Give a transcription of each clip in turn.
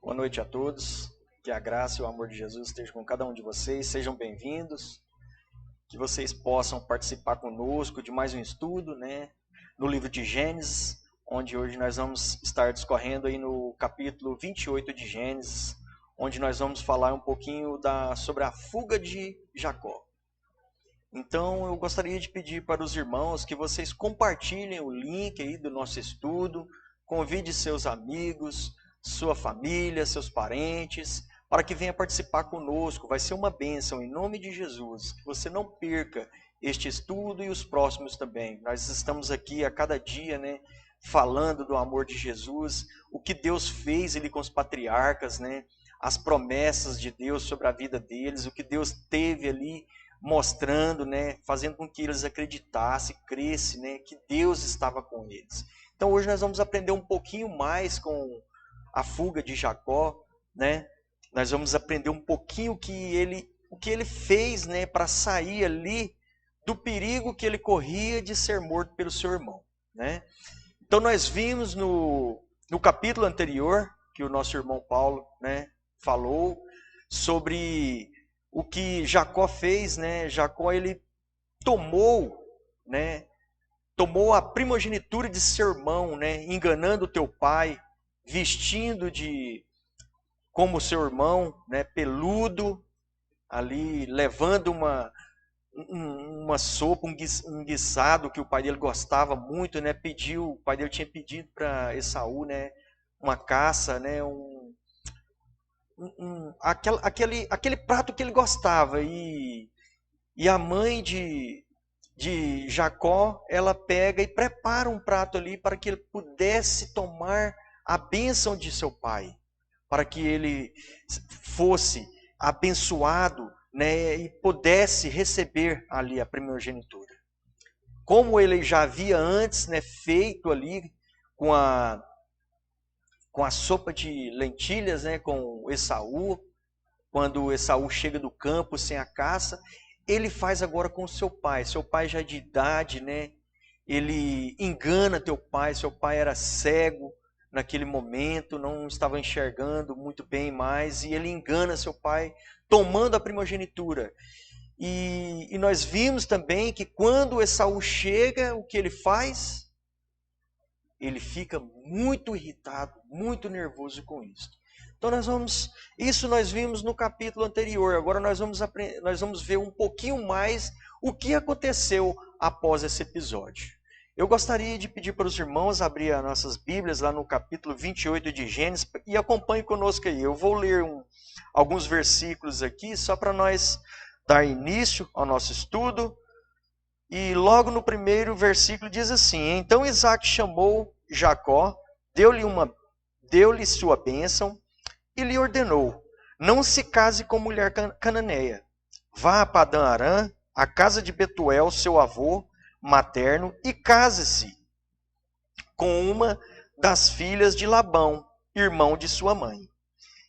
Boa noite a todos. Que a graça e o amor de Jesus estejam com cada um de vocês. Sejam bem-vindos. Que vocês possam participar conosco de mais um estudo, no livro de Gênesis, onde hoje nós vamos estar discorrendo aí no capítulo 28 de Gênesis, onde nós vamos falar um pouquinho sobre a fuga de Jacó. Então, eu gostaria de pedir para os irmãos que vocês compartilhem o link aí do nosso estudo, convide seus amigos, sua família, seus parentes, para que venha participar conosco. Vai ser uma bênção, em nome de Jesus. Que você não perca este estudo e os próximos também. Nós estamos aqui a cada dia, falando do amor de Jesus, o que Deus fez ali com os patriarcas, as promessas de Deus sobre a vida deles, o que Deus teve ali mostrando, fazendo com que eles acreditassem, crescem, que Deus estava com eles. Então hoje nós vamos aprender um pouquinho mais com a fuga de Jacó, Nós vamos aprender um pouquinho o que ele fez, para sair ali do perigo que ele corria de ser morto pelo seu irmão, Então nós vimos no capítulo anterior que o nosso irmão Paulo, falou sobre o que Jacó fez, Jacó ele tomou a primogenitura de seu irmão, enganando o teu pai, vestindo como seu irmão, peludo, ali levando uma sopa, um guisado que o pai dele gostava muito, o pai dele tinha pedido para Esaú, uma caça, aquele prato que ele gostava. E a mãe de Jacó, ela pega e prepara um prato ali para que ele pudesse tomar a bênção de seu pai, para que ele fosse abençoado, e pudesse receber ali a primogenitura. Como ele já havia antes, feito ali com a sopa de lentilhas, com Esaú, quando Esaú chega do campo sem a caça, ele faz agora com seu pai já de idade, ele engana teu pai, seu pai era cego naquele momento, não estava enxergando muito bem mais, e ele engana seu pai, tomando a primogenitura. E nós vimos também que quando Esaú chega, o que ele faz? Ele fica muito irritado, muito nervoso com isso. Então isso nós vimos no capítulo anterior. Agora nós vamos ver um pouquinho mais o que aconteceu após esse episódio. Eu gostaria de pedir para os irmãos abrir as nossas Bíblias lá no capítulo 28 de Gênesis e acompanhe conosco aí. Eu vou ler alguns versículos aqui só para nós dar início ao nosso estudo. E logo no primeiro versículo diz assim: Então Isaac chamou Jacó, deu-lhe sua bênção e lhe ordenou: Não se case com mulher cananeia. Vá a Padã-Arã, a casa de Betuel, seu avô materno, e case-se com uma das filhas de Labão, irmão de sua mãe.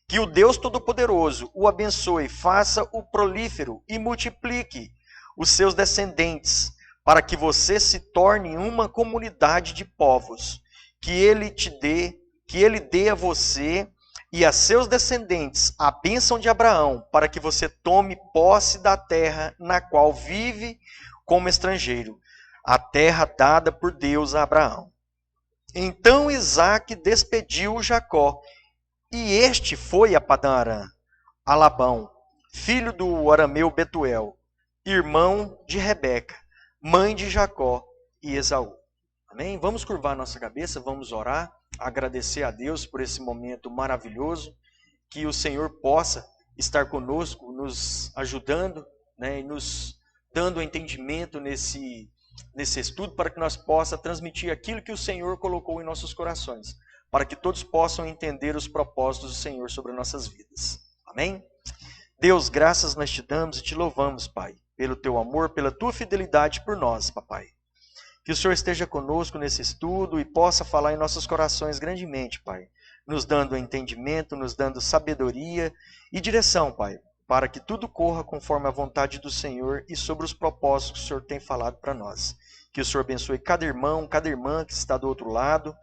Que o Deus Todo-Poderoso o abençoe, faça-o prolífero e multiplique os seus descendentes, para que você se torne uma comunidade de povos, que ele dê a você e a seus descendentes a bênção de Abraão, para que você tome posse da terra na qual vive como estrangeiro, a terra dada por Deus a Abraão. Então Isaac despediu Jacó, e este foi a Padã-Arã, a Labão, filho do arameu Betuel, irmão de Rebeca, mãe de Jacó e Esaú. Amém? Vamos curvar nossa cabeça, vamos orar, agradecer a Deus por esse momento maravilhoso, que o Senhor possa estar conosco, nos ajudando, e nos dando entendimento nesse estudo, para que nós possamos transmitir aquilo que o Senhor colocou em nossos corações, para que todos possam entender os propósitos do Senhor sobre nossas vidas. Amém? Deus, graças nós te damos e te louvamos, Pai, pelo teu amor, pela tua fidelidade por nós, papai. Que o Senhor esteja conosco nesse estudo e possa falar em nossos corações grandemente, Pai, nos dando entendimento, nos dando sabedoria e direção, Pai, para que tudo corra conforme a vontade do Senhor e sobre os propósitos que o Senhor tem falado para nós. Que o Senhor abençoe cada irmão, cada irmã que está do outro lado,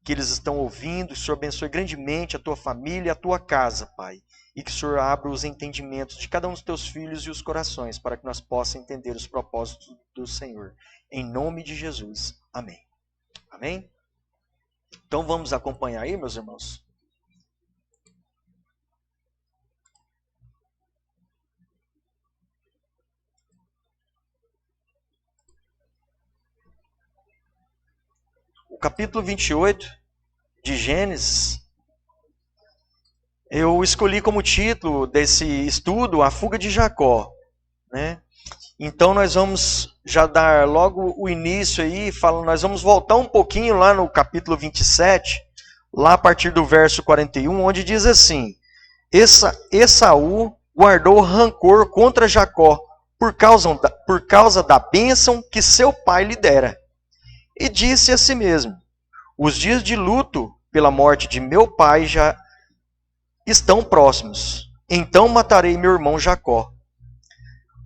que eles estão ouvindo. Que o Senhor abençoe grandemente a tua família e a tua casa, Pai. E que o Senhor abra os entendimentos de cada um dos teus filhos e os corações, para que nós possamos entender os propósitos do Senhor. Em nome de Jesus. Amém. Amém? Então vamos acompanhar aí, meus irmãos. O capítulo 28 de Gênesis, eu escolhi como título desse estudo a fuga de Jacó, né? Então nós vamos já dar logo o início aí, nós vamos voltar um pouquinho lá no capítulo 27, lá a partir do verso 41, onde diz assim: Esaú guardou rancor contra Jacó por causa da bênção que seu pai lhe dera. E disse a si mesmo: os dias de luto pela morte de meu pai já estão próximos. Então matarei meu irmão Jacó.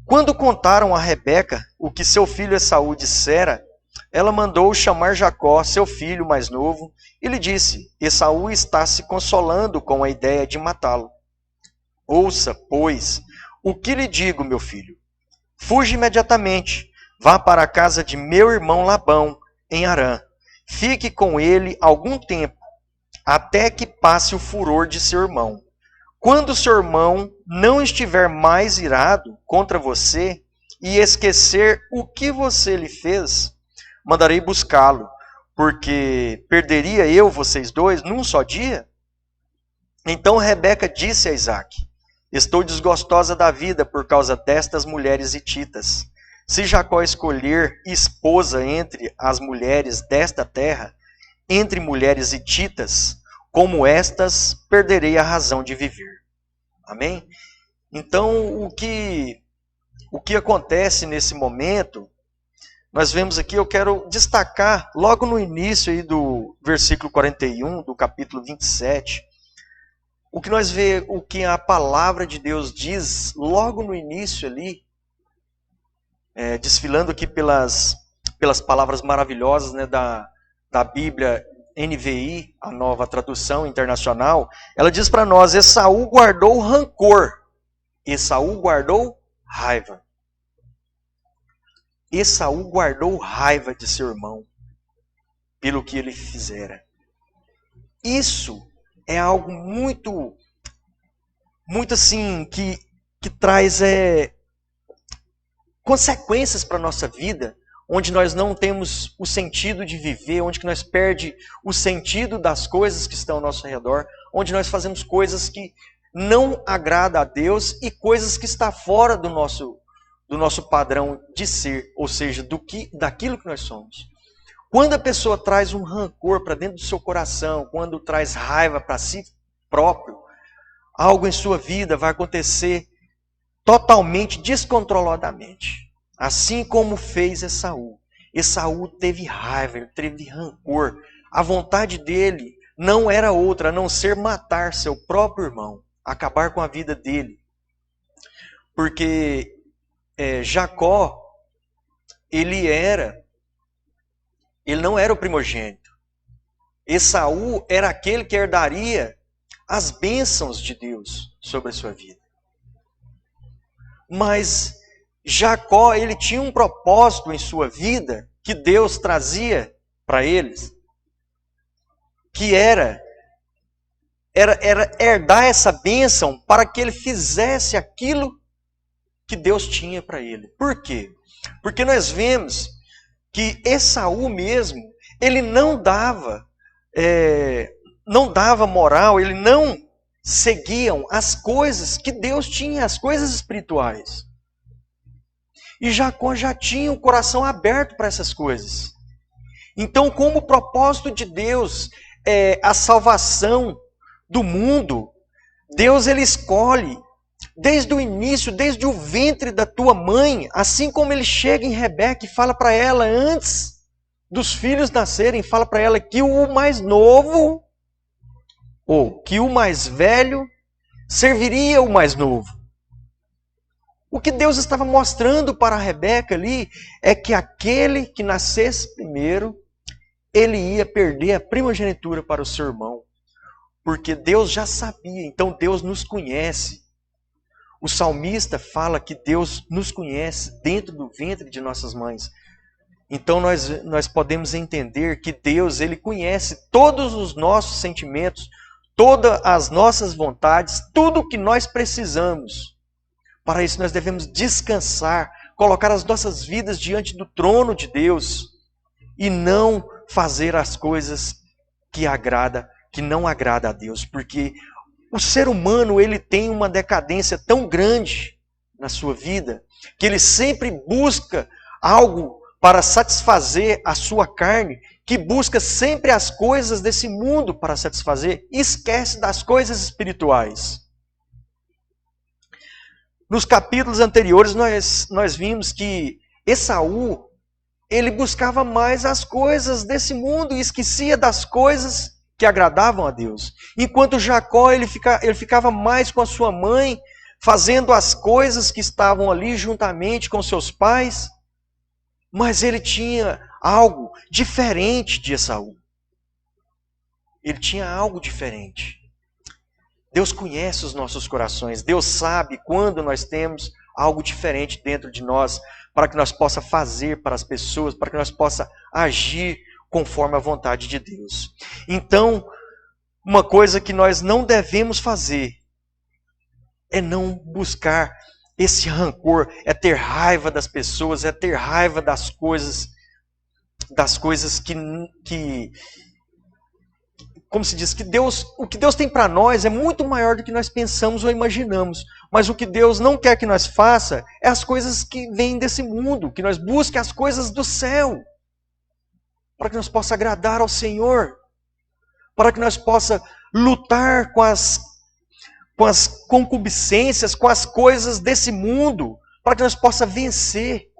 Quando contaram a Rebeca o que seu filho Esaú dissera, ela mandou chamar Jacó, seu filho mais novo, e lhe disse: Esaú está se consolando com a ideia de matá-lo. Ouça, pois, o que lhe digo, meu filho. Fuja imediatamente, vá para a casa de meu irmão Labão, em Harã. Fique com ele algum tempo, até que passe o furor de seu irmão. Quando seu irmão não estiver mais irado contra você e esquecer o que você lhe fez, mandarei buscá-lo, porque perderia eu vocês dois num só dia? Então Rebeca disse a Isaque: estou desgostosa da vida por causa destas mulheres hititas. Se Jacó escolher esposa entre as mulheres desta terra, entre mulheres hititas, como estas, perderei a razão de viver. Amém? Então, o que acontece nesse momento, nós vemos aqui, eu quero destacar, logo no início aí do versículo 41, do capítulo 27, o que nós vemos, o que a palavra de Deus diz, logo no início ali, desfilando aqui pelas palavras maravilhosas, né, da Bíblia NVI, a nova tradução internacional, ela diz para nós: Esaú guardou rancor, Esaú guardou raiva. Esaú guardou raiva de seu irmão, pelo que ele fizera. Isso é algo muito assim, que traz consequências para a nossa vida, onde nós não temos o sentido de viver, onde que nós perdemos o sentido das coisas que estão ao nosso redor, onde nós fazemos coisas que não agradam a Deus e coisas que estão fora do nosso padrão de ser, ou seja, daquilo que nós somos. Quando a pessoa traz um rancor para dentro do seu coração, quando traz raiva para si próprio, algo em sua vida vai acontecer totalmente descontroladamente. Assim como fez Esaú. Esaú teve raiva, ele teve rancor. A vontade dele não era outra a não ser matar seu próprio irmão, acabar com a vida dele. Porque Jacó, ele não era o primogênito. Esaú era aquele que herdaria as bênçãos de Deus sobre a sua vida. Mas Jacó, ele tinha um propósito em sua vida que Deus trazia para eles, que era herdar essa bênção para que ele fizesse aquilo que Deus tinha para ele. Por quê? Porque nós vemos que Esaú mesmo, ele não dava moral, ele não seguiam as coisas que Deus tinha, as coisas espirituais. E Jacó já tinha o coração aberto para essas coisas. Então, como o propósito de Deus é a salvação do mundo, Deus ele escolhe, desde o início, desde o ventre da tua mãe, assim como ele chega em Rebeca e fala para ela, antes dos filhos nascerem, fala para ela que o mais novo, ou que o mais velho, serviria o mais novo. O que Deus estava mostrando para Rebeca ali é que aquele que nascesse primeiro ele ia perder a primogenitura para o seu irmão. Porque Deus já sabia, então Deus nos conhece. O salmista fala que Deus nos conhece dentro do ventre de nossas mães. Então nós podemos entender que Deus, ele conhece todos os nossos sentimentos, todas as nossas vontades, tudo o que nós precisamos. Para isso nós devemos descansar, colocar as nossas vidas diante do trono de Deus e não fazer as coisas que não agrada a Deus, porque o ser humano, ele tem uma decadência tão grande na sua vida, que ele sempre busca algo para satisfazer a sua carne, que busca sempre as coisas desse mundo para satisfazer, e esquece das coisas espirituais. Nos capítulos anteriores nós vimos que Esaú, ele buscava mais as coisas desse mundo e esquecia das coisas que agradavam a Deus. Enquanto Jacó, ele ficava mais com a sua mãe, fazendo as coisas que estavam ali juntamente com seus pais, mas ele tinha algo diferente de Esaú. Ele tinha algo diferente. Deus conhece os nossos corações, Deus sabe quando nós temos algo diferente dentro de nós, para que nós possa fazer para as pessoas, para que nós possa agir conforme a vontade de Deus. Então, uma coisa que nós não devemos fazer é não buscar esse rancor, é ter raiva das pessoas, é ter raiva das coisas que como se diz, o que Deus tem para nós é muito maior do que nós pensamos ou imaginamos. Mas o que Deus não quer que nós faça é as coisas que vêm desse mundo, que nós busquemos as coisas do céu, para que nós possamos agradar ao Senhor, para que nós possamos lutar com as concupiscências, com as coisas desse mundo, para que nós possamos vencer.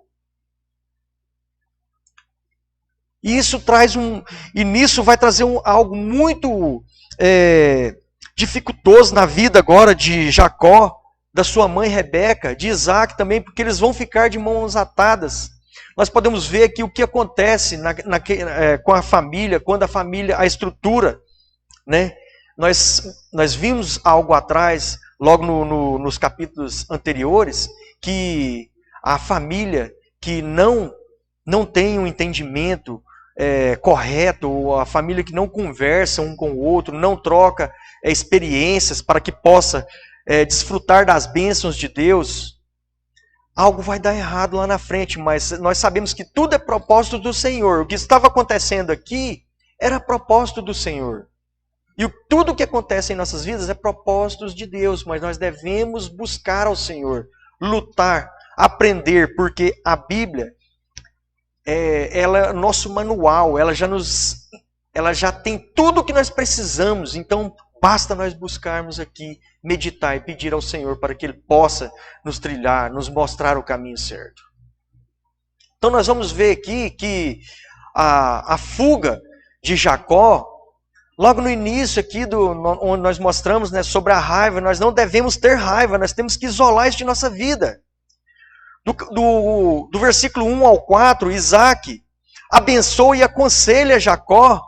E nisso vai trazer algo muito dificultoso na vida agora de Jacó, da sua mãe Rebeca, de Isaac também, porque eles vão ficar de mãos atadas. Nós podemos ver aqui o que acontece com a família, quando a estrutura, né? Nós vimos algo atrás, logo nos capítulos anteriores, que a família que não tem um entendimento correto, ou a família que não conversa um com o outro, não troca experiências para que possa desfrutar das bênçãos de Deus, algo vai dar errado lá na frente, mas nós sabemos que tudo é propósito do Senhor. O que estava acontecendo aqui era propósito do Senhor. E tudo o que acontece em nossas vidas é propósitos de Deus, mas nós devemos buscar ao Senhor, lutar, aprender, porque a Bíblia, ela é nosso manual, ela já tem tudo o que nós precisamos, então basta nós buscarmos aqui, meditar e pedir ao Senhor para que Ele possa nos trilhar, nos mostrar o caminho certo. Então nós vamos ver aqui que a fuga de Jacó, logo no início aqui, onde nós mostramos, né, sobre a raiva, nós não devemos ter raiva, nós temos que isolar isso de nossa vida. Do versículo 1 ao 4, Isaac abençoa e aconselha Jacó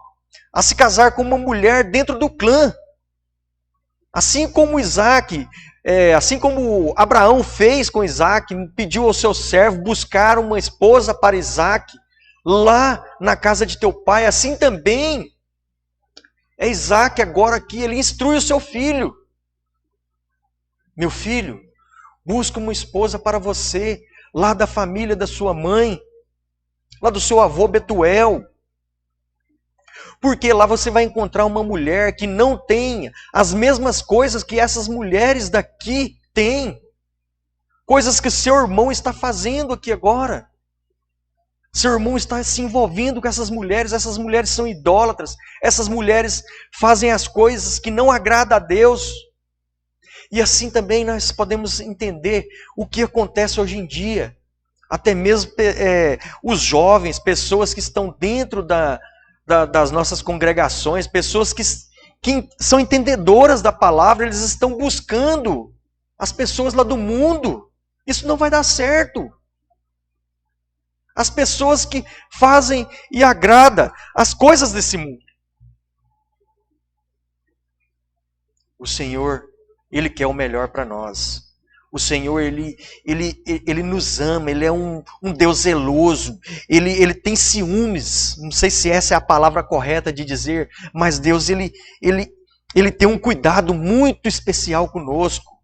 a se casar com uma mulher dentro do clã. Assim como assim como Abraão fez com Isaac, pediu ao seu servo buscar uma esposa para Isaac, lá na casa de teu pai, assim também é Isaac agora aqui, ele instrui o seu filho. Meu filho, busca uma esposa para você, lá da família da sua mãe, lá do seu avô Betuel. Porque lá você vai encontrar uma mulher que não tenha as mesmas coisas que essas mulheres daqui têm. Coisas que seu irmão está fazendo aqui agora. Seu irmão está se envolvendo com essas mulheres são idólatras, essas mulheres fazem as coisas que não agradam a Deus. E assim também nós podemos entender o que acontece hoje em dia. Até mesmo os jovens, pessoas que estão dentro das nossas congregações, pessoas que são entendedoras da palavra, eles estão buscando as pessoas lá do mundo. Isso não vai dar certo. as pessoas que fazem e agradam as coisas desse mundo. O Senhor, Ele quer o melhor para nós. O Senhor, Ele nos ama, Ele é um Deus zeloso, Ele tem ciúmes, não sei se essa é a palavra correta de dizer, mas Deus, Ele tem um cuidado muito especial conosco.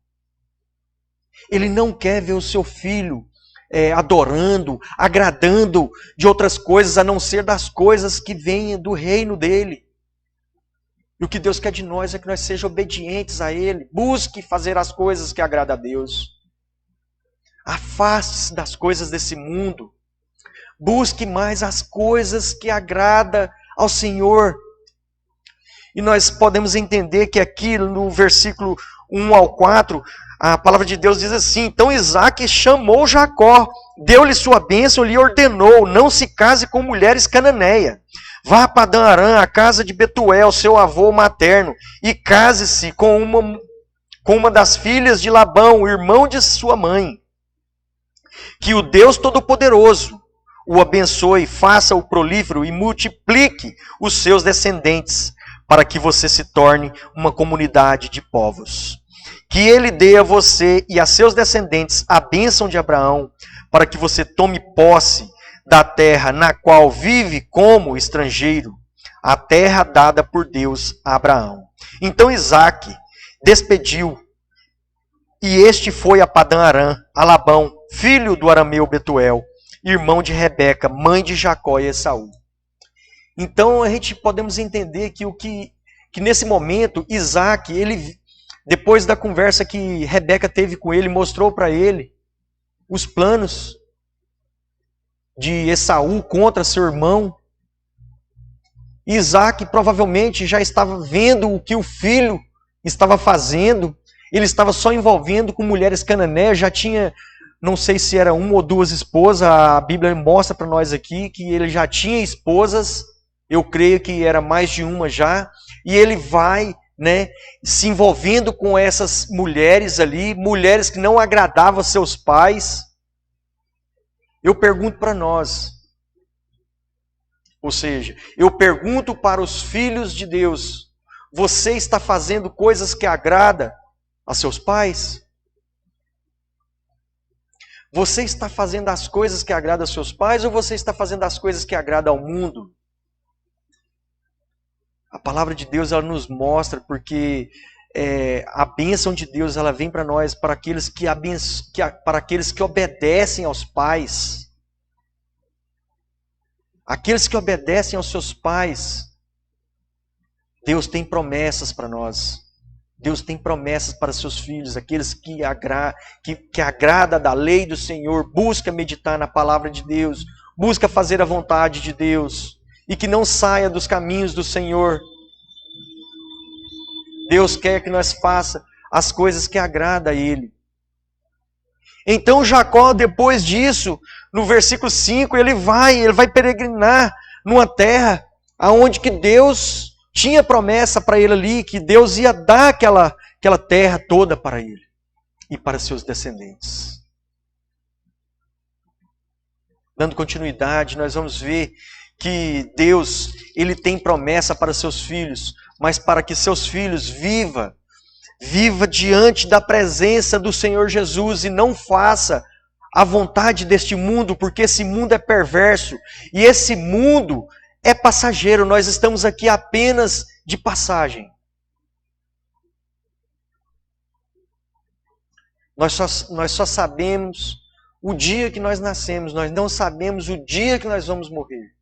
Ele não quer ver o seu filho adorando, agradando de outras coisas, a não ser das coisas que vêm do reino dele. E o que Deus quer de nós é que nós sejamos obedientes a Ele. Busque fazer as coisas que agradam a Deus. Afaste-se das coisas desse mundo. Busque mais as coisas que agradam ao Senhor. E nós podemos entender que aqui no versículo 1 ao 4, a palavra de Deus diz assim: então Isaque chamou Jacó, deu-lhe sua bênção, lhe ordenou, não se case com mulheres cananeias. Vá a Padã Arã, a casa de Betuel, seu avô materno, e case-se com uma das filhas de Labão, irmão de sua mãe. Que o Deus Todo-Poderoso o abençoe, faça-o prolífero e multiplique os seus descendentes, para que você se torne uma comunidade de povos. Que ele dê a você e a seus descendentes a bênção de Abraão, para que você tome posse da terra na qual vive como estrangeiro, a terra dada por Deus a Abraão. Então Isaque despediu, e este foi a Padã Arã, a Labão, filho do arameu Betuel, irmão de Rebeca, mãe de Jacó e Esaú. Então a gente podemos entender que nesse momento Isaque, ele, depois da conversa que Rebeca teve com ele, mostrou para ele os planos de Esaú contra seu irmão. Isaque provavelmente já estava vendo o que o filho estava fazendo. Ele estava só envolvendo com mulheres cananeias, já tinha, não sei se era uma ou duas esposas, a Bíblia mostra para nós aqui que ele já tinha esposas, eu creio que era mais de uma já, e ele vai, se envolvendo com essas mulheres ali, mulheres que não agradavam seus pais. Eu pergunto para nós, ou seja, eu pergunto para os filhos de Deus, você está fazendo coisas que agradam a seus pais? Você está fazendo as coisas que agradam a seus pais ou você está fazendo as coisas que agradam ao mundo? A palavra de Deus ela nos mostra porque a bênção de Deus ela vem para nós, para aqueles que obedecem aos pais. Aqueles que obedecem aos seus pais, Deus tem promessas para nós. Deus tem promessas para seus filhos, aqueles que agrada da lei do Senhor, busca meditar na palavra de Deus, busca fazer a vontade de Deus e que não saia dos caminhos do Senhor. Deus quer que nós façamos as coisas que agradam a Ele. Então Jacó, depois disso, no versículo 5, ele vai peregrinar numa terra onde que Deus tinha promessa para ele ali, que Deus ia dar aquela terra toda para ele e para seus descendentes. Dando continuidade, nós vamos ver que Deus, Ele tem promessa para seus filhos, mas para que seus filhos viva diante da presença do Senhor Jesus e não faça a vontade deste mundo, porque esse mundo é perverso e esse mundo é passageiro. Nós estamos aqui apenas de passagem. Nós só sabemos o dia que nós nascemos, nós não sabemos o dia que nós vamos morrer.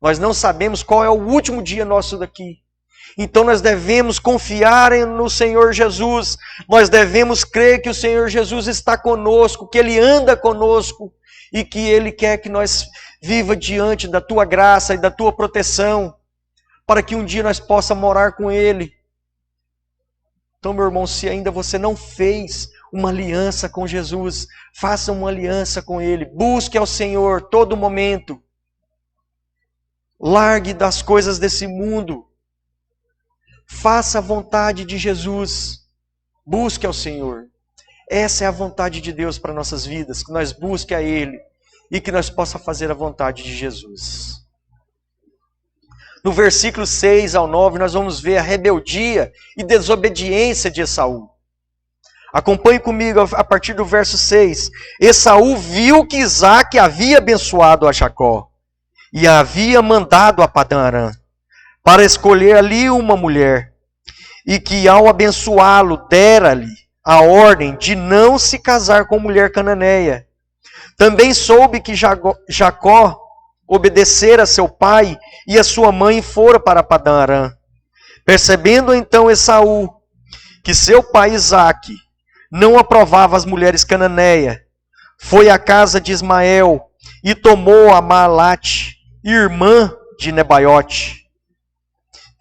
Nós não sabemos qual é o último dia nosso daqui. Então nós devemos confiar no Senhor Jesus, nós devemos crer que o Senhor Jesus está conosco, que Ele anda conosco e que Ele quer que nós viva diante da Tua graça e da Tua proteção, para que um dia nós possamos morar com Ele. Então, meu irmão, se ainda você não fez uma aliança com Jesus, faça uma aliança com Ele, busque ao Senhor todo momento, largue das coisas desse mundo, faça a vontade de Jesus, busque ao Senhor. Essa é a vontade de Deus para nossas vidas, que nós busquemos a Ele e que nós possamos fazer a vontade de Jesus. No versículo 6 ao 9, nós vamos ver a rebeldia e desobediência de Esaú. Acompanhe comigo a partir do verso 6. Esaú viu que Isaque havia abençoado a Jacó e a havia mandado a Padã-Arã para escolher ali uma mulher, e que ao abençoá-lo dera-lhe a ordem de não se casar com mulher cananeia. Também soube que Jacó obedecera a seu pai e a sua mãe e fora para Padã-Arã. Percebendo então Esaú que seu pai Isaque não aprovava as mulheres cananeias, foi à casa de Ismael e tomou a Maalate, irmã de Nebaiote,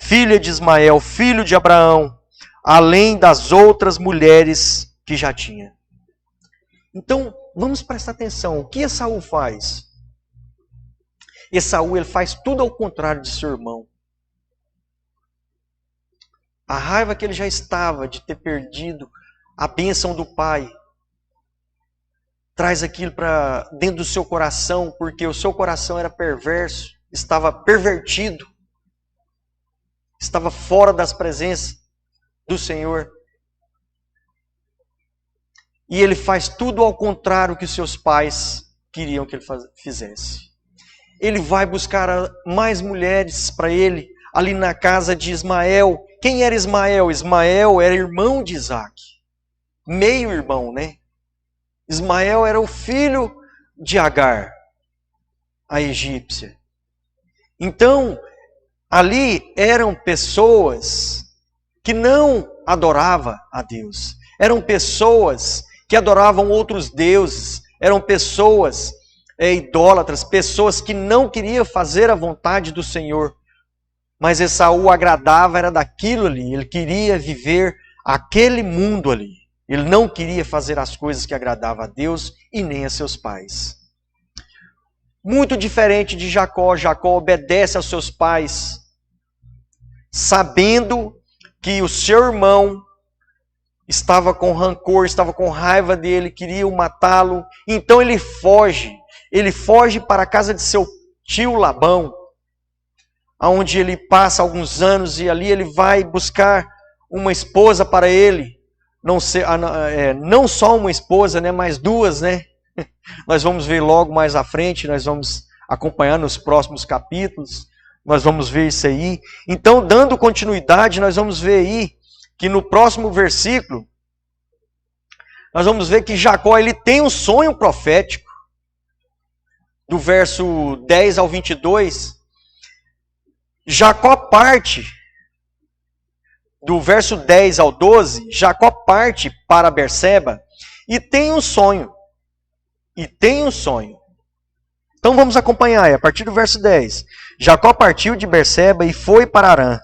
filha de Ismael, filho de Abraão, além das outras mulheres que já tinha. Então, vamos prestar atenção. O que Esaú faz? Esaú, ele faz tudo ao contrário de seu irmão. A raiva que ele já estava de ter perdido a bênção do pai, traz aquilo para dentro do seu coração, porque o seu coração era perverso, estava pervertido, estava fora das presenças do Senhor. E ele faz tudo ao contrário que seus pais queriam que ele fizesse. Ele vai buscar mais mulheres para ele, ali na casa de Ismael. Quem era Ismael? Ismael era irmão de Isaque. Meio irmão, né? Ismael era o filho de Agar, a egípcia. Então, ali eram pessoas que não adoravam a Deus. Eram pessoas que adoravam outros deuses. Eram pessoas idólatras, pessoas que não queriam fazer a vontade do Senhor. Mas Esaú agradava, era daquilo ali. Ele queria viver aquele mundo ali. Ele não queria fazer as coisas que agradavam a Deus e nem a seus pais. Muito diferente de Jacó. Jacó obedece aos seus pais, sabendo que o seu irmão estava com rancor, estava com raiva dele, queria matá-lo. Então ele foge. Ele foge para a casa de seu tio Labão, onde ele passa alguns anos, e ali ele vai buscar uma esposa para ele. Não só uma esposa, né, mas duas, né? Nós vamos ver logo mais à frente, nós vamos acompanhar nos próximos capítulos, nós vamos ver isso aí. Então, dando continuidade, nós vamos ver aí que no próximo versículo, nós vamos ver que Jacó ele tem um sonho profético. Do verso 10 ao 22, Jacó parte, do verso 10 ao 12, Jacó parte para Berseba e tem um sonho. Então vamos acompanhar, a partir do verso 10. Jacó partiu de Berseba e foi para Harã.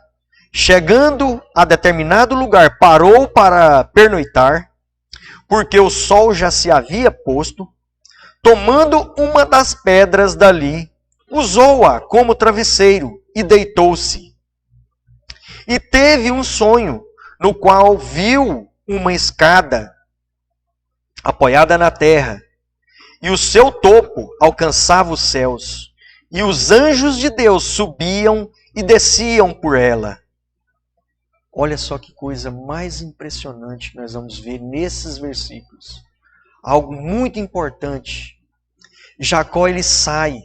Chegando a determinado lugar, parou para pernoitar, porque o sol já se havia posto. Tomando uma das pedras dali, usou-a como travesseiro e deitou-se. E teve um sonho, no qual viu uma escada apoiada na terra, e o seu topo alcançava os céus, e os anjos de Deus subiam e desciam por ela. Olha só que coisa mais impressionante que nós vamos ver nesses versículos. Algo muito importante. Jacó ele sai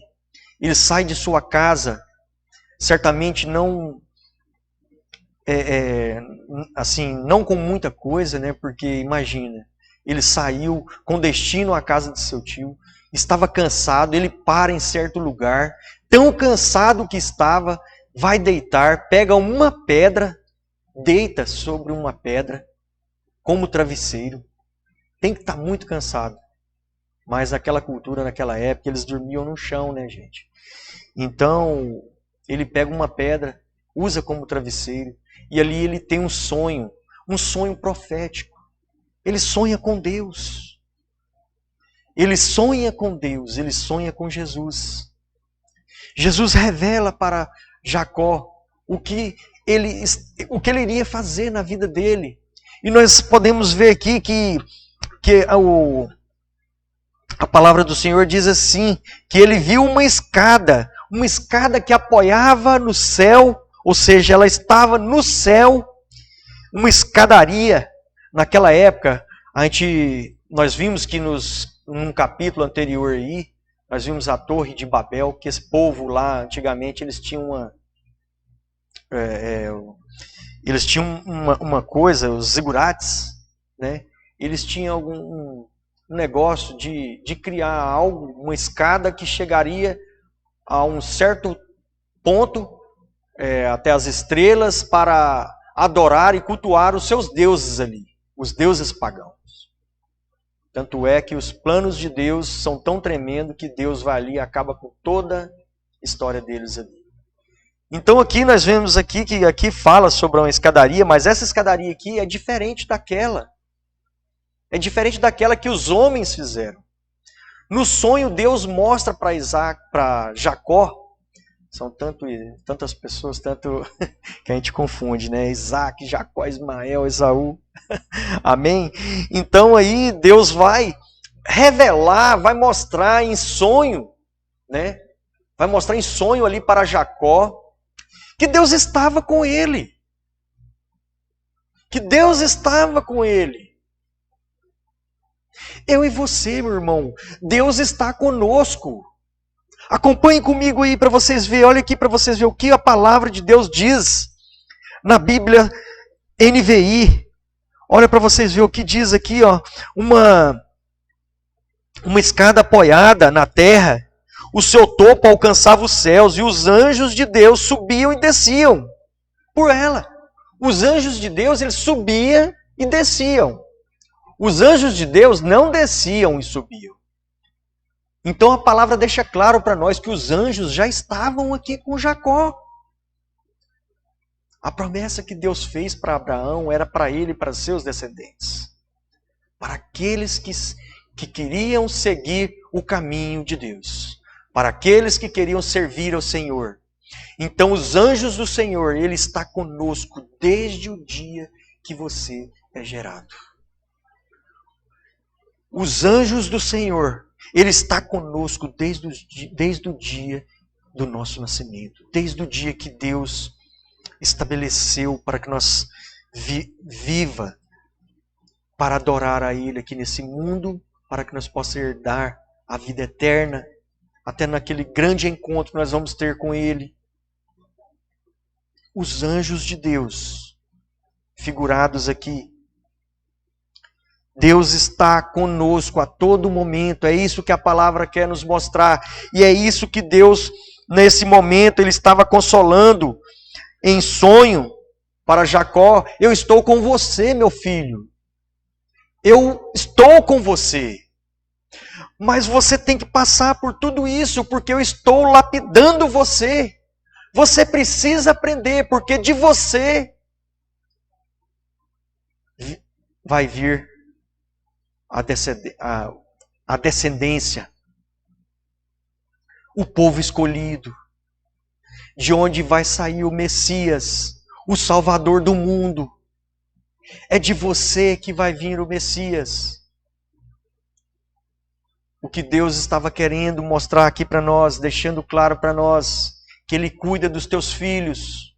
de sua casa, certamente não não com muita coisa, né? Porque imagina, ele saiu com destino à casa de seu tio, estava cansado, ele para em certo lugar, tão cansado que estava, vai deitar, pega uma pedra, deita sobre uma pedra como travesseiro. Tem que estar muito cansado. Mas naquela cultura, naquela época, eles dormiam no chão, né, gente? Então, ele pega uma pedra, usa como travesseiro, e ali ele tem um sonho profético. Ele sonha com Deus. Ele sonha com Deus, ele sonha com Jesus. Jesus revela para Jacó o que ele iria fazer na vida dele. E nós podemos ver aqui que A palavra do Senhor diz assim, que ele viu uma escada que apoiava no céu, ou seja, ela estava no céu, uma escadaria. Naquela época, nós vimos que num capítulo anterior aí, nós vimos a Torre de Babel, que esse povo lá, antigamente, eles tinham uma coisa, os zigurates, né? Eles tinham um negócio de criar algo, uma escada que chegaria a um certo ponto, até as estrelas, para adorar e cultuar os seus deuses ali, os deuses pagãos. Tanto é que os planos de Deus são tão tremendos que Deus vai ali e acaba com toda a história deles ali. Então aqui nós vemos aqui que aqui fala sobre uma escadaria, mas essa escadaria aqui é diferente daquela. É diferente daquela que os homens fizeram. No sonho Deus mostra para Jacó, são tantas pessoas, tanto que a gente confunde, né? Isaac, Jacó, Ismael, Esaú. Amém? Então aí Deus vai revelar, vai mostrar em sonho, né? Vai mostrar em sonho ali para Jacó que Deus estava com ele. Que Deus estava com ele. Eu e você, meu irmão, Deus está conosco. Acompanhe comigo aí para vocês verem, olha aqui para vocês verem o que a palavra de Deus diz na Bíblia NVI. Olha para vocês verem o que diz aqui, ó, uma escada apoiada na terra, o seu topo alcançava os céus e os anjos de Deus subiam e desciam por ela. Os anjos de Deus, eles subiam e desciam. Os anjos de Deus não desciam e subiam. Então a palavra deixa claro para nós que os anjos já estavam aqui com Jacó. A promessa que Deus fez para Abraão era para ele e para seus descendentes. Para aqueles que queriam seguir o caminho de Deus. Para aqueles que queriam servir ao Senhor. Então os anjos do Senhor, Ele está conosco desde o dia que você é gerado. Os anjos do Senhor, Ele está conosco desde o dia do nosso nascimento. Desde o dia que Deus estabeleceu para que nós viva para adorar a Ele aqui nesse mundo, para que nós possamos herdar a vida eterna, até naquele grande encontro que nós vamos ter com Ele. Os anjos de Deus, figurados aqui. Deus está conosco a todo momento, é isso que a palavra quer nos mostrar. E é isso que Deus, nesse momento, Ele estava consolando em sonho para Jacó. Eu estou com você, meu filho. Eu estou com você. Mas você tem que passar por tudo isso, porque eu estou lapidando você. Você precisa aprender, porque de você vai vir a descendência, o povo escolhido, de onde vai sair o Messias, o Salvador do mundo. É de você que vai vir o Messias. O que Deus estava querendo mostrar aqui para nós, deixando claro para nós, que Ele cuida dos teus filhos.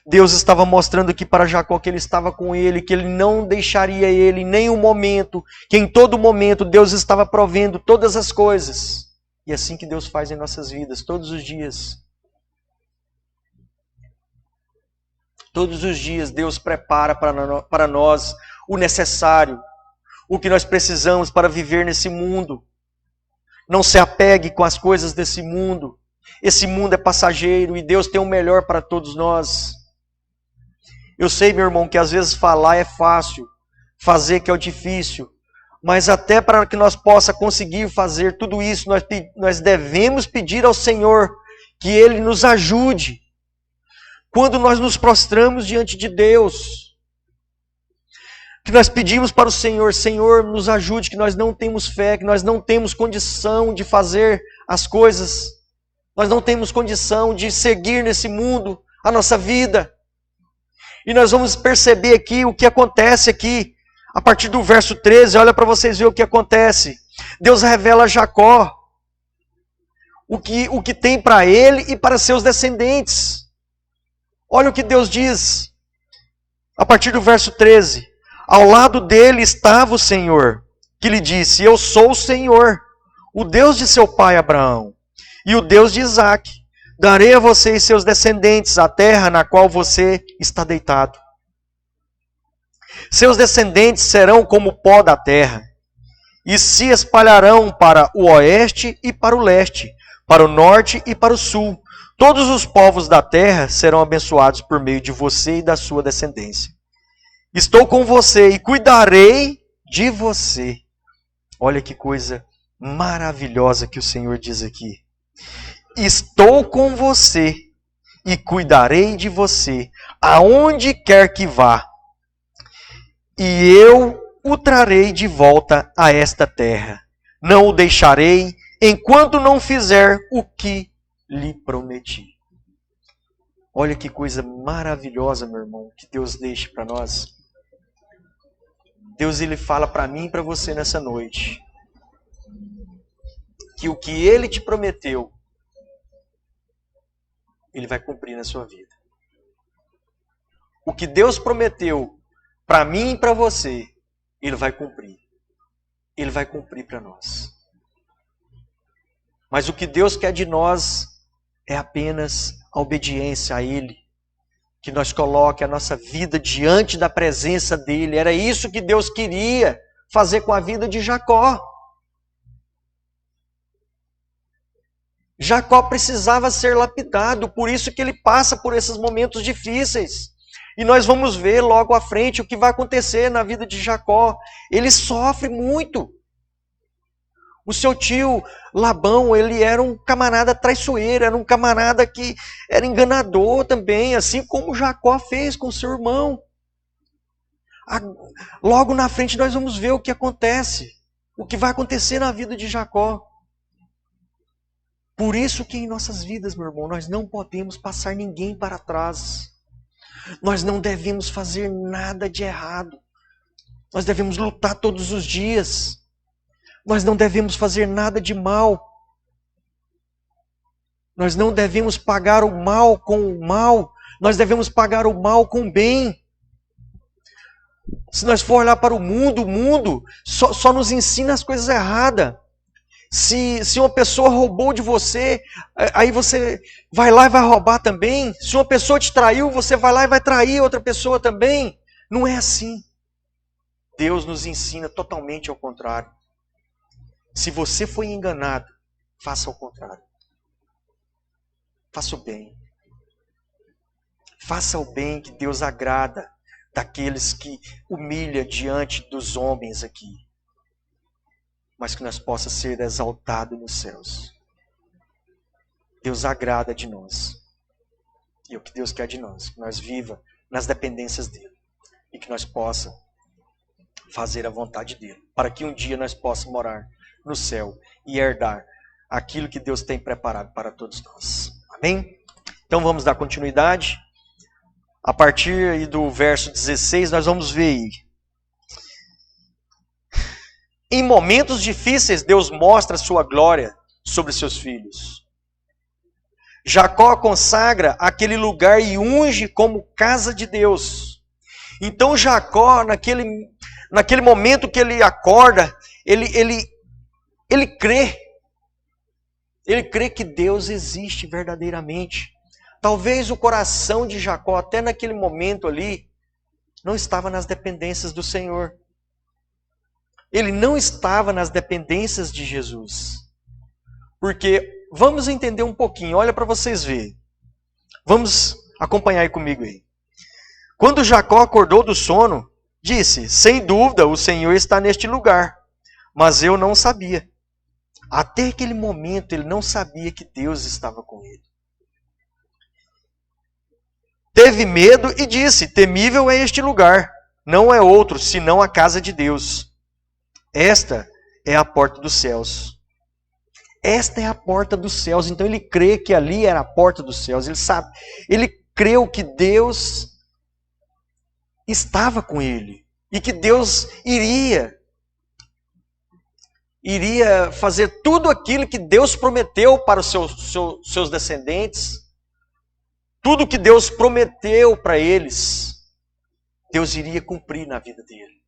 Deus estava mostrando aqui para Jacó que Ele estava com ele, que Ele não deixaria ele em nenhum momento, que em todo momento Deus estava provendo todas as coisas. E é assim que Deus faz em nossas vidas, todos os dias. Todos os dias Deus prepara para nós o necessário, o que nós precisamos para viver nesse mundo. Não se apegue com as coisas desse mundo. Esse mundo é passageiro e Deus tem o melhor para todos nós. Eu sei, meu irmão, que às vezes falar é fácil, fazer que é o difícil. Mas até para que nós possamos conseguir fazer tudo isso, nós devemos pedir ao Senhor que Ele nos ajude. Quando nós nos prostramos diante de Deus, que nós pedimos para o Senhor, Senhor, nos ajude, que nós não temos fé, que nós não temos condição de fazer as coisas, nós não temos condição de seguir nesse mundo a nossa vida. E nós vamos perceber aqui o que acontece aqui. A partir do verso 13, olha para vocês verem o que acontece. Deus revela a Jacó o que tem para ele e para seus descendentes. Olha o que Deus diz. A partir do verso 13. Ao lado dele estava o Senhor, que lhe disse: eu sou o Senhor, o Deus de seu pai Abraão, e o Deus de Isaque. Darei a você e seus descendentes a terra na qual você está deitado. Seus descendentes serão como o pó da terra, e se espalharão para o oeste e para o leste, para o norte e para o sul. Todos os povos da terra serão abençoados por meio de você e da sua descendência. Estou com você e cuidarei de você. Olha que coisa maravilhosa que o Senhor diz aqui. Estou com você e cuidarei de você, aonde quer que vá. E eu o trarei de volta a esta terra. Não o deixarei enquanto não fizer o que lhe prometi. Olha que coisa maravilhosa, meu irmão, que Deus deixa para nós. Deus, ele fala para mim e para você nessa noite que o que ele te prometeu, ele vai cumprir na sua vida. O que Deus prometeu para mim e para você, ele vai cumprir. Ele vai cumprir para nós. Mas o que Deus quer de nós é apenas a obediência a ele. Que nós coloque a nossa vida diante da presença dele. Era isso que Deus queria fazer com a vida de Jacó. Jacó precisava ser lapidado, por isso que ele passa por esses momentos difíceis. E nós vamos ver logo à frente o que vai acontecer na vida de Jacó. Ele sofre muito. O seu tio Labão, ele era um camarada traiçoeiro, era um camarada que era enganador também, assim como Jacó fez com seu irmão. Logo na frente nós vamos ver o que acontece, o que vai acontecer na vida de Jacó. Por isso que em nossas vidas, meu irmão, nós não podemos passar ninguém para trás. Nós não devemos fazer nada de errado. Nós devemos lutar todos os dias. Nós não devemos fazer nada de mal. Nós não devemos pagar o mal com o mal. Nós devemos pagar o mal com o bem. Se nós for olhar para o mundo só nos ensina as coisas erradas. Se uma pessoa roubou de você, aí você vai lá e vai roubar também. Se uma pessoa te traiu, você vai lá e vai trair outra pessoa também. Não é assim. Deus nos ensina totalmente ao contrário. Se você foi enganado, faça o contrário. Faça o bem. Faça o bem que Deus agrada daqueles que humilha diante dos homens aqui. Mas que nós possa ser exaltado nos céus. Deus agrada de nós. E é o que Deus quer de nós. Que nós viva nas dependências dEle. E que nós possa fazer a vontade dEle. Para que um dia nós possamos morar no céu e herdar aquilo que Deus tem preparado para todos nós. Amém? Então vamos dar continuidade. A partir do verso 16 nós vamos ver aí. Em momentos difíceis Deus mostra a sua glória sobre seus filhos. Jacó consagra aquele lugar e unge como casa de Deus. Então Jacó, naquele momento que ele acorda, ele crê. Ele crê que Deus existe verdadeiramente. Talvez o coração de Jacó, até naquele momento ali, não estava nas dependências do Senhor. Ele não estava nas dependências de Jesus. Porque, vamos entender um pouquinho, olha para vocês verem. Vamos acompanhar aí comigo aí. Quando Jacó acordou do sono, disse: sem dúvida o Senhor está neste lugar, mas eu não sabia. Até aquele momento ele não sabia que Deus estava com ele. Teve medo e disse: temível é este lugar, não é outro, senão a casa de Deus. Esta é a porta dos céus. Esta é a porta dos céus. Então ele crê que ali era a porta dos céus. Ele sabe, ele creu que Deus estava com ele. E que Deus iria fazer tudo aquilo que Deus prometeu para os seus descendentes. Tudo que Deus prometeu para eles, Deus iria cumprir na vida dele.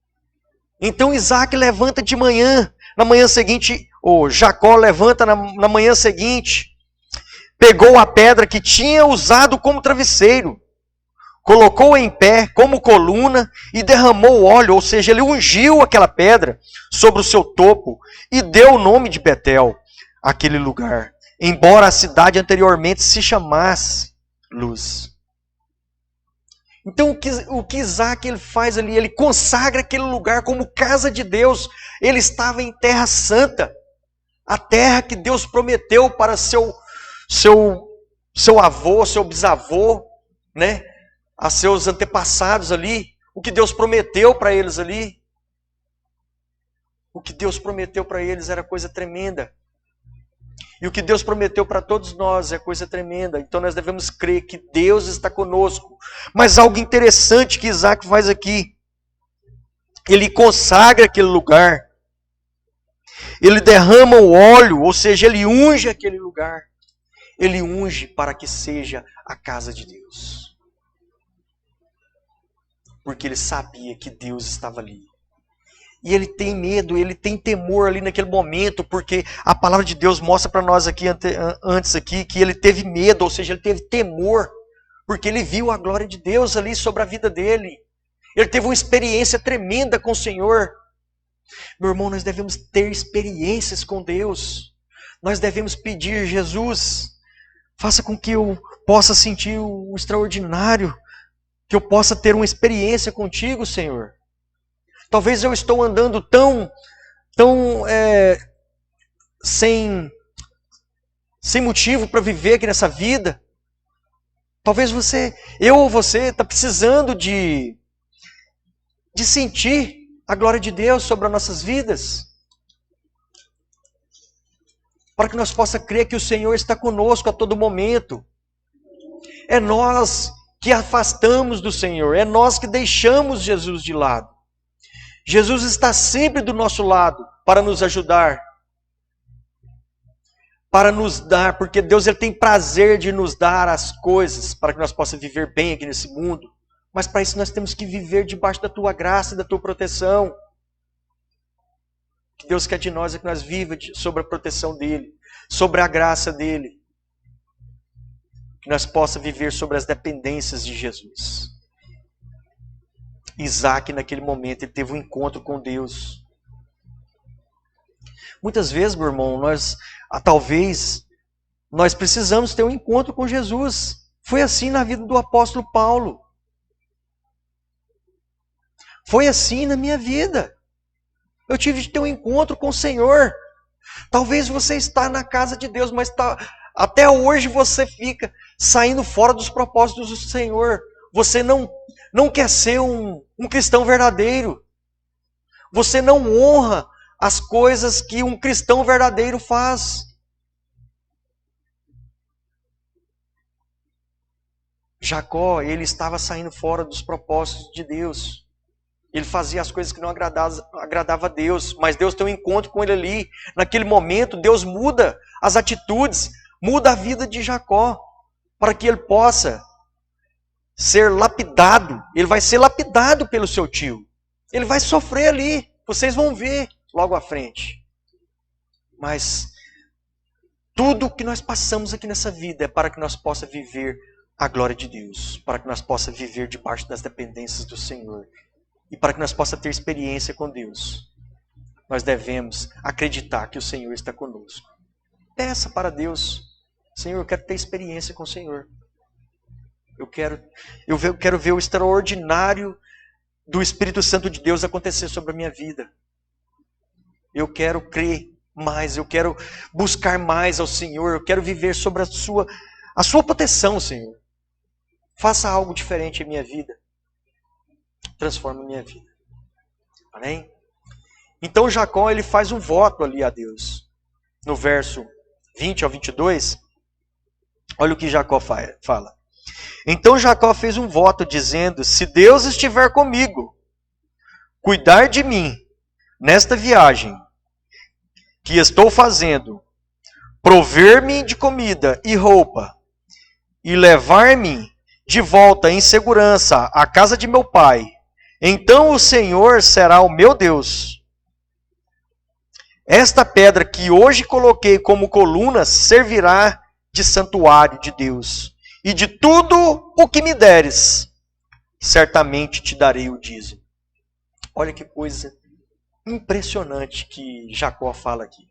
Então Isaac levanta de manhã, na manhã seguinte, Jacó levanta na manhã seguinte, pegou a pedra que tinha usado como travesseiro, colocou em pé como coluna e derramou óleo, ou seja, ele ungiu aquela pedra sobre o seu topo e deu o nome de Betel àquele lugar, embora a cidade anteriormente se chamasse Luz. Então o que Isaac ele faz ali, ele consagra aquele lugar como casa de Deus. Ele estava em terra santa, a terra que Deus prometeu para seu avô, seu bisavô, né? A seus antepassados ali, o que Deus prometeu para eles ali. O que Deus prometeu para eles era coisa tremenda. E o que Deus prometeu para todos nós é coisa tremenda. Então nós devemos crer que Deus está conosco. Mas algo interessante que Isaac faz aqui. Ele consagra aquele lugar. Ele derrama o óleo, ou seja, ele unge aquele lugar. Ele unge para que seja a casa de Deus. Porque ele sabia que Deus estava ali. E ele tem medo, ele tem temor ali naquele momento, porque a palavra de Deus mostra para nós aqui antes aqui que ele teve medo, ou seja, ele teve temor, porque ele viu a glória de Deus ali sobre a vida dele. Ele teve uma experiência tremenda com o Senhor. Meu irmão, nós devemos ter experiências com Deus. Nós devemos pedir, Jesus, faça com que eu possa sentir o extraordinário, que eu possa ter uma experiência contigo, Senhor. Talvez eu estou andando tão sem motivo para viver aqui nessa vida. Talvez eu ou você está precisando de sentir a glória de Deus sobre as nossas vidas. Para que nós possamos crer que o Senhor está conosco a todo momento. É nós que afastamos do Senhor, é nós que deixamos Jesus de lado. Jesus está sempre do nosso lado para nos ajudar, para nos dar, porque Deus ele tem prazer de nos dar as coisas para que nós possamos viver bem aqui nesse mundo. Mas para isso nós temos que viver debaixo da tua graça e da tua proteção. O que Deus quer de nós é que nós vivamos sobre a proteção dele, sobre a graça dele. Que nós possamos viver sobre as dependências de Jesus. Isaac, naquele momento, ele teve um encontro com Deus. Muitas vezes, meu irmão, talvez nós precisamos ter um encontro com Jesus. Foi assim na vida do apóstolo Paulo. Foi assim na minha vida. Eu tive de ter um encontro com o Senhor. Talvez você está na casa de Deus, mas até hoje você fica saindo fora dos propósitos do Senhor. Você não quer ser um cristão verdadeiro. Você não honra as coisas que um cristão verdadeiro faz. Jacó, ele estava saindo fora dos propósitos de Deus. Ele fazia as coisas que não agradavam a Deus. Mas Deus tem um encontro com ele ali. Naquele momento, Deus muda as atitudes, muda a vida de Jacó, para que ele possa ser lapidado. Ele vai ser lapidado pelo seu tio. Ele vai sofrer ali. Vocês vão ver logo à frente. Mas tudo que nós passamos aqui nessa vida é para que nós possamos viver a glória de Deus. Para que nós possamos viver debaixo das dependências do Senhor. E para que nós possamos ter experiência com Deus. Nós devemos acreditar que o Senhor está conosco. Peça para Deus. Senhor, eu quero ter experiência com o Senhor. Eu quero ver o extraordinário do Espírito Santo de Deus acontecer sobre a minha vida. Eu quero crer mais, eu quero buscar mais ao Senhor, eu quero viver sobre a sua proteção, Senhor. Faça algo diferente em minha vida. Transforme a minha vida. Amém? Então Jacó, ele faz um voto ali a Deus. No verso 20 ao 22, olha o que Jacó fala. Então Jacó fez um voto dizendo, se Deus estiver comigo, cuidar de mim nesta viagem que estou fazendo, prover-me de comida e roupa, e levar-me de volta em segurança à casa de meu pai, então o Senhor será o meu Deus. Esta pedra que hoje coloquei como coluna servirá de santuário de Deus, e de tudo o que me deres, certamente te darei o dízimo. Olha que coisa impressionante que Jacó fala aqui.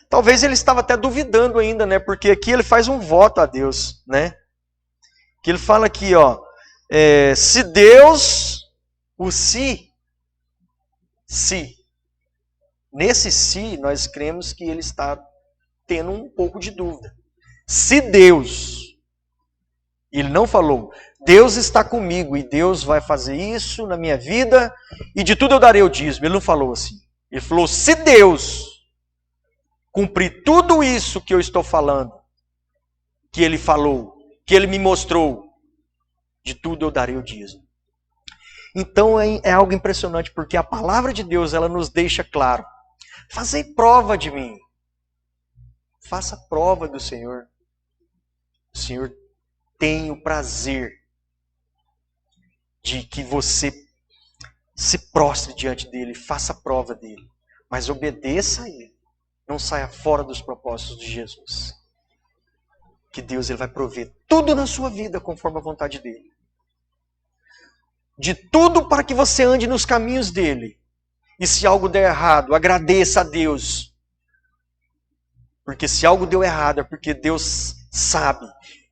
Talvez ele estava até duvidando ainda, né? Porque aqui ele faz um voto a Deus, né? Que ele fala aqui, ó, se Deus, o se, nesse se nós cremos que ele está tendo um pouco de dúvida. Se Deus, ele não falou, Deus está comigo e Deus vai fazer isso na minha vida e de tudo eu darei o dízimo. Ele não falou assim. Ele falou, se Deus cumprir tudo isso que eu estou falando, que ele falou, que ele me mostrou, de tudo eu darei o dízimo. Então é algo impressionante, porque a palavra de Deus, ela nos deixa claro. Fazei prova de mim. Faça prova do Senhor. O Senhor tem o prazer de que você se prostre diante dele, faça prova dele. Mas obedeça a ele. Não saia fora dos propósitos de Jesus. Que Deus ele vai prover tudo na sua vida conforme a vontade dele. De tudo para que você ande nos caminhos dele. E se algo der errado, agradeça a Deus. Porque se algo deu errado é porque Deus sabe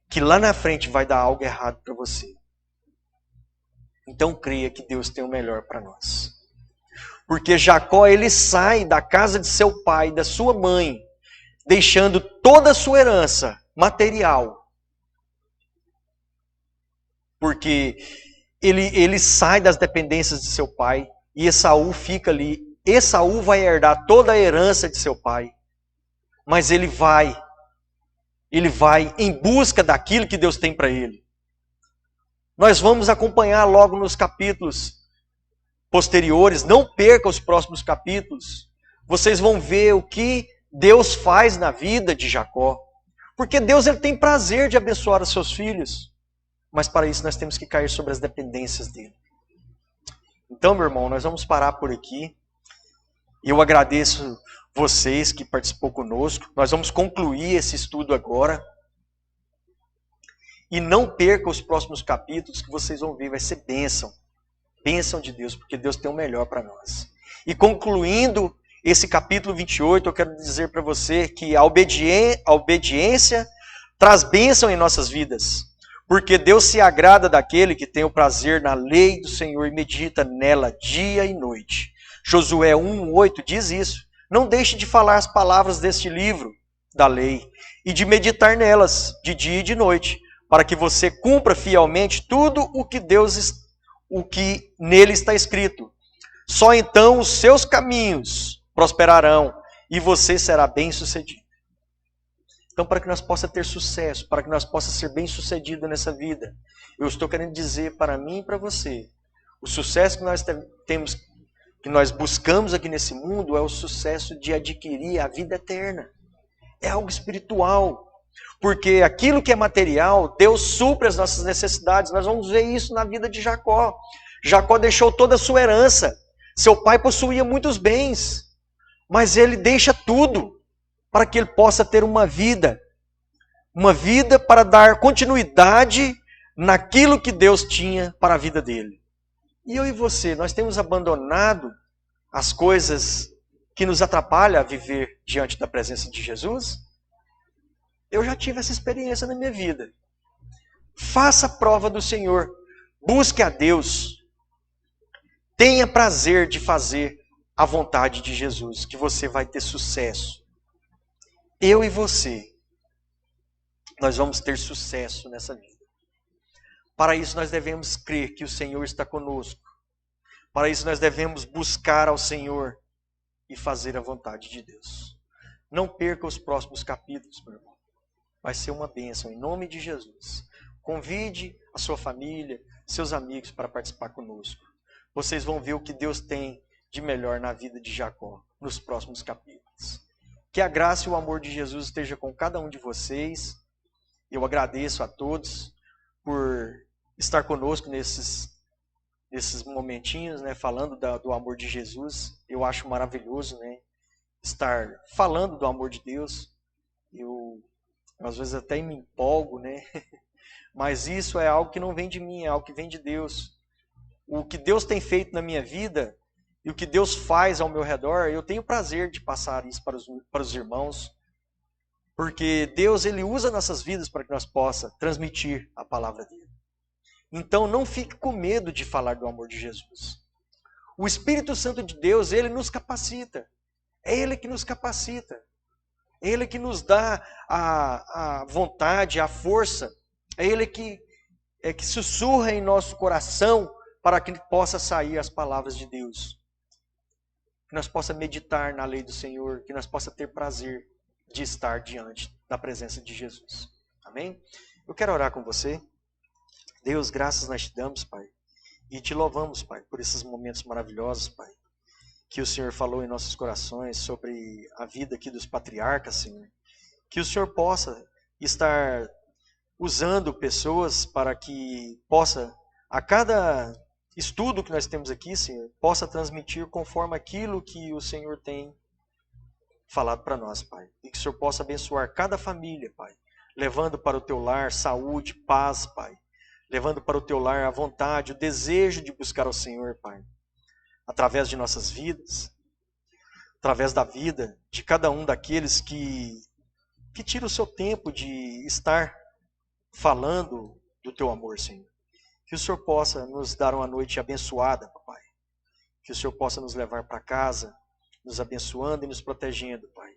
que lá na frente vai dar algo errado para você. Então creia que Deus tem o melhor para nós. Porque Jacó ele sai da casa de seu pai, da sua mãe, deixando toda a sua herança material. Porque ele sai das dependências de seu pai e Esaú fica ali. Esaú vai herdar toda a herança de seu pai. Mas ele vai em busca daquilo que Deus tem para ele. Nós vamos acompanhar logo nos capítulos posteriores, não perca os próximos capítulos. Vocês vão ver o que Deus faz na vida de Jacó. Porque Deus ele tem prazer de abençoar os seus filhos. Mas para isso nós temos que cair sobre as dependências dele. Então, meu irmão, nós vamos parar por aqui. Eu agradeço vocês que participou conosco. Nós vamos concluir esse estudo agora. E não perca os próximos capítulos que vocês vão ver. Vai ser bênção. Bênção de Deus, porque Deus tem o melhor para nós. E concluindo esse capítulo 28, eu quero dizer para você que a obediência traz bênção em nossas vidas. Porque Deus se agrada daquele que tem o prazer na lei do Senhor e medita nela dia e noite. Josué 1:8 diz isso. Não deixe de falar as palavras deste livro da lei e de meditar nelas de dia e de noite, para que você cumpra fielmente tudo o que nele está escrito. Só então os seus caminhos prosperarão e você será bem-sucedido. Então, para que nós possamos ter sucesso, para que nós possamos ser bem-sucedido nessa vida, eu estou querendo dizer para mim e para você, o sucesso que nós temos, que nós buscamos aqui nesse mundo, é o sucesso de adquirir a vida eterna. É algo espiritual. Porque aquilo que é material, Deus supre as nossas necessidades. Nós vamos ver isso na vida de Jacó. Jacó deixou toda a sua herança. Seu pai possuía muitos bens, mas ele deixa tudo para que ele possa ter uma vida para dar continuidade naquilo que Deus tinha para a vida dele. E eu e você, nós temos abandonado as coisas que nos atrapalham a viver diante da presença de Jesus? Eu já tive essa experiência na minha vida. Faça a prova do Senhor. Busque a Deus. Tenha prazer de fazer a vontade de Jesus, que você vai ter sucesso. Eu e você, nós vamos ter sucesso nessa vida. Para isso nós devemos crer que o Senhor está conosco. Para isso nós devemos buscar ao Senhor e fazer a vontade de Deus. Não perca os próximos capítulos, meu irmão. Vai ser uma bênção, em nome de Jesus. Convide a sua família, seus amigos para participar conosco. vocês vão ver o que Deus tem de melhor na vida de Jacó nos próximos capítulos. Que a graça e o amor de Jesus esteja com cada um de vocês. Eu agradeço a todos por estar conosco nesses momentinhos, né, falando do amor de Jesus. Eu acho maravilhoso, né, estar falando do amor de Deus. Eu às vezes até me empolgo, né? Mas isso é algo que não vem de mim, é algo que vem de Deus. O que Deus tem feito na minha vida e o que Deus faz ao meu redor, eu tenho prazer de passar isso para os irmãos, porque Deus, ele usa nossas vidas para que nós possamos transmitir a palavra dele. Então não fique com medo de falar do amor de Jesus. O Espírito Santo de Deus, ele nos capacita. É ele que nos capacita. É ele que nos dá a vontade, a força. É ele que sussurra em nosso coração para que possa sair as palavras de Deus. Que nós possamos meditar na lei do Senhor, que nós possamos ter prazer de estar diante da presença de Jesus. Amém? Eu quero orar com você. Deus, graças nós te damos, Pai. E te louvamos, Pai, por esses momentos maravilhosos, Pai. Que o Senhor falou em nossos corações sobre a vida aqui dos patriarcas, Senhor. Que o Senhor possa estar usando pessoas para que possa, a cada estudo que nós temos aqui, Senhor, possa transmitir conforme aquilo que o Senhor tem falado para nós, Pai. E que o Senhor possa abençoar cada família, Pai, levando para o teu lar saúde, paz, Pai. Levando para o teu lar a vontade, o desejo de buscar ao Senhor, Pai. Através de nossas vidas, através da vida de cada um daqueles que tira o seu tempo de estar falando do teu amor, Senhor. Que o Senhor possa nos dar uma noite abençoada, Pai. Que o Senhor possa nos levar para casa, nos abençoando e nos protegendo, Pai.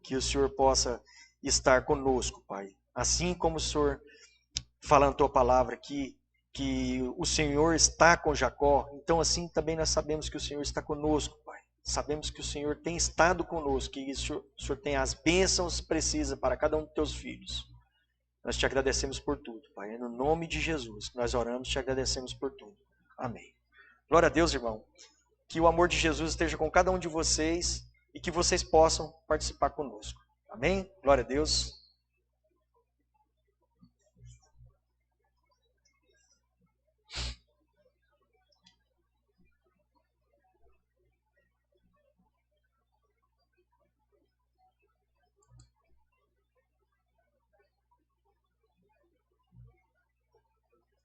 Que o Senhor possa estar conosco, Pai. Assim como o Senhor fala na tua palavra aqui, que o Senhor está com Jacó, então assim também nós sabemos que o Senhor está conosco, Pai. Sabemos que o Senhor tem estado conosco, que o Senhor tem as bênçãos precisas para cada um dos teus filhos. Nós te agradecemos por tudo, Pai. É no nome de Jesus que nós oramos e te agradecemos por tudo. Amém. Glória a Deus, irmão. Que o amor de Jesus esteja com cada um de vocês e que vocês possam participar conosco. Amém? Glória a Deus.